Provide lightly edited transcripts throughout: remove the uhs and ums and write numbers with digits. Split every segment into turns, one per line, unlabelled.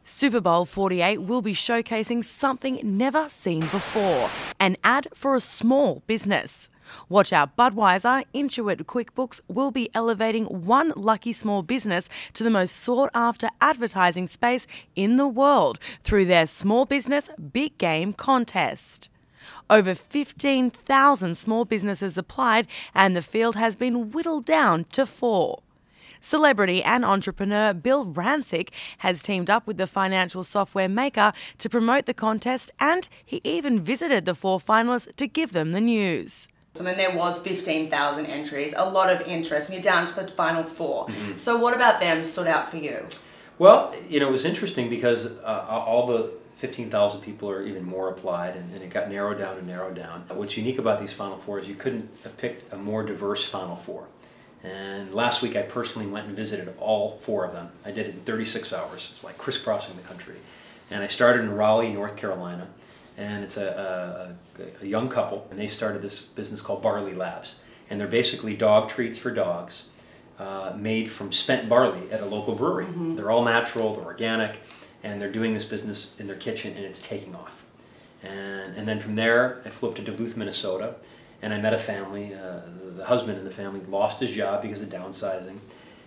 Super Bowl 48 will be showcasing something never seen before, an ad for a small business. Watch out, Budweiser, Intuit Quickbooks will be elevating one lucky small business to the most sought-after advertising space in the world through their Small Business Big Game contest. Over 15,000 small businesses applied and the field has been whittled down to 4. Celebrity and entrepreneur Bill Rancic has teamed up with the financial software maker to promote the contest, and he even visited the 4 finalists to give them the news.
I mean, there was 15,000 entries, a lot of interest, and you're down to the final 4. So what about them stood out for you?
Well, it was interesting because all the 15,000 people or even more applied, and it got narrowed down and narrowed down. What's unique about these Final Four is you couldn't have picked a more diverse Final Four. And last week I personally went and visited all 4 of them. I did it in 36 hours. It's like crisscrossing the country. And I started in Raleigh, North Carolina, and it's a young couple, and they started this business called Barley Labs. And they're basically dog treats for dogs made from spent barley at a local brewery. They're all natural, they're organic, and they're doing this business in their kitchen, and it's taking off. And then from there, I flew up to Duluth, Minnesota, and I met a family. The husband in the family lost his job because of downsizing.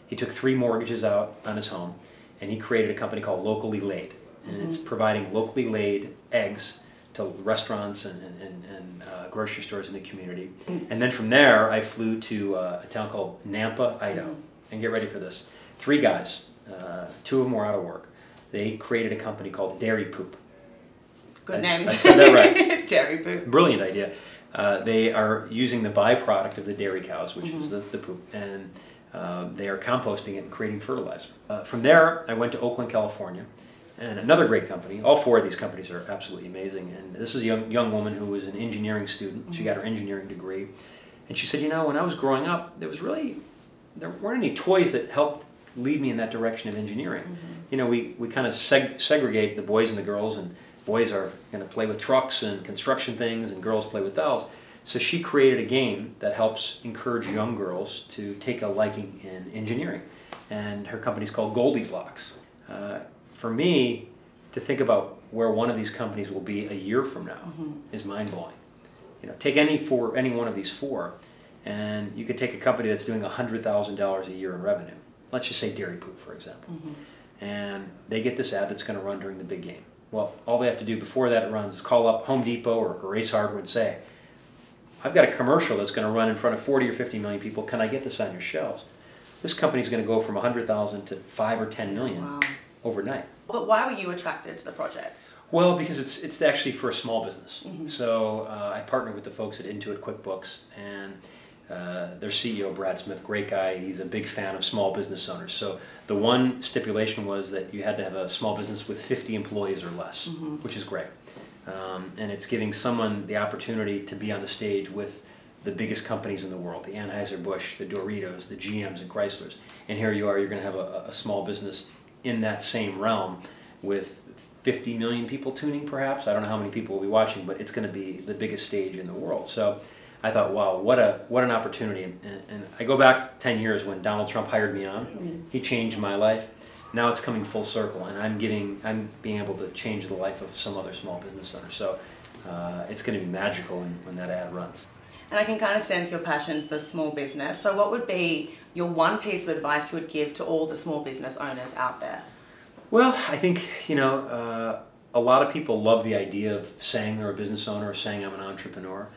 He took 3 mortgages out on his home, and he created a company called Locally Laid. And it's providing locally laid eggs to restaurants and grocery stores in the community. And then from there, I flew to a town called Nampa, Idaho. And get ready for this. 3 guys, 2 of them were out of work. They created a company called Dairy Poop.
Good name.
I said that right.
Dairy Poop.
Brilliant idea. They are using the byproduct of the dairy cows, which is the poop, and they are composting it and creating fertilizer. From there, I went to Oakland, California, and another great company. All 4 of these companies are absolutely amazing. And this is a young woman who was an engineering student. She got her engineering degree. And she said, when I was growing up, there weren't any toys that helped lead me in that direction of engineering. We kind of segregate the boys and the girls, and boys are going to play with trucks and construction things, and girls play with dolls. So she created a game that helps encourage young girls to take a liking in engineering. And her company's called Goldie's Locks. For me, to think about where one of these companies will be a year from now is mind-blowing. Take any one of these 4, and you could take a company that's doing $100,000 a year in revenue. Let's just say Dairy Poop, for example. And they get this ad that's going to run during the big game. Well, all they have to do before that it runs is call up Home Depot or Ace Hardware and say, I've got a commercial that's going to run in front of 40 or 50 million people. Can I get this on your shelves? This company's going to go from 100,000 to 5 or 10 million overnight.
But why were you attracted to the project?
Well, because it's actually for a small business. So I partnered with the folks at Intuit Quickbooks, and their CEO, Brad Smith, great guy. He's a big fan of small business owners. So the one stipulation was that you had to have a small business with 50 employees or less, which is great. And it's giving someone the opportunity to be on the stage with the biggest companies in the world, the Anheuser-Busch, the Doritos, the GMs and Chryslers. And here you are, you're going to have a small business in that same realm with 50 million people tuning perhaps. I don't know how many people will be watching, but it's going to be the biggest stage in the world. So I thought, wow, what an opportunity. And I go back 10 years when Donald Trump hired me on. He changed my life. Now it's coming full circle, and I'm being able to change the life of some other small business owner. So it's going to be magical when that ad runs.
And I can kind of sense your passion for small business. So what would be your one piece of advice you would give to all the small business owners out there?
Well, I think, a lot of people love the idea of saying they're a business owner or saying I'm an entrepreneur,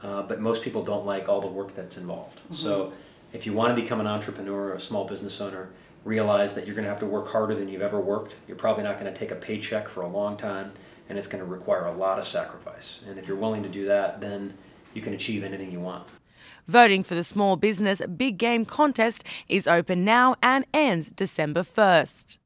but most people don't like all the work that's involved. So if you want to become an entrepreneur or a small business owner, realize that you're going to have to work harder than you've ever worked. You're probably not going to take a paycheck for a long time, and it's going to require a lot of sacrifice. And if you're willing to do that, then you can achieve anything you want.
Voting for the Small Business Big Game contest is open now and ends December 1st.